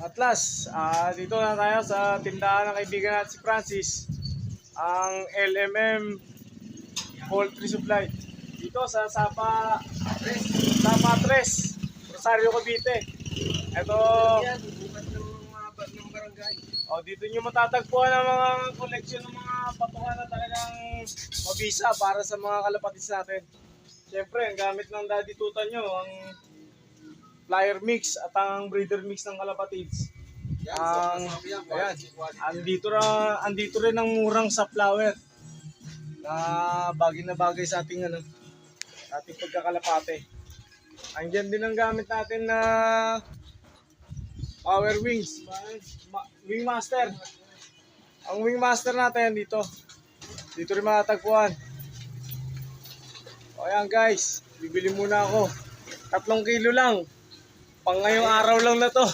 Atlas, dito na tayo sa tindahan ng kaibigan natin si Francis, ang LMM Poultry Supply. Dito sa Sapa 3, Rosario, Cavite. Ito, dito nyo matatagpuan ang mga koleksyon ng mga patukan na talagang mabisa para sa mga kalapatis natin. Siyempre, ang gamit ng daddy tuta nyo, ang flyer mix at ang breeder mix ng kalapatids. Andito rin ang murang sunflower na bagay sa ating ating pagkakalapate. Andiyan din ang gamit natin na power wings, wingmaster. Ang wingmaster natin dito rin matatagpuan. O ayan guys, bibili muna ako. 3 kilo lang. Pang ngayong araw lang na to.